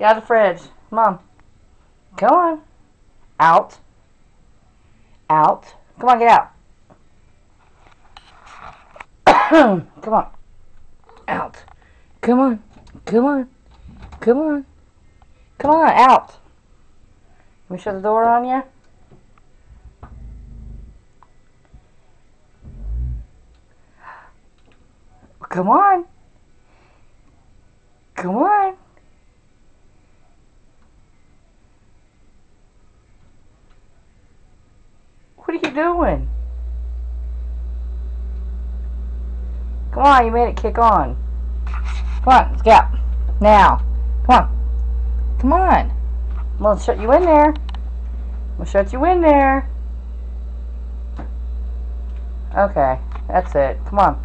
Get out of the fridge. Come on. Come on. Out. Out. Come on, get out. Come on. Out. Come on. Come on. Come on. Come on, out. Can we shut the door on you? Come on. Come on. What are you doing? Come on, you made it kick on. Come on, let's get out. Now. Come on. Come on. I'm going to shut you in there. I'm going to shut you in there. Okay, that's it. Come on.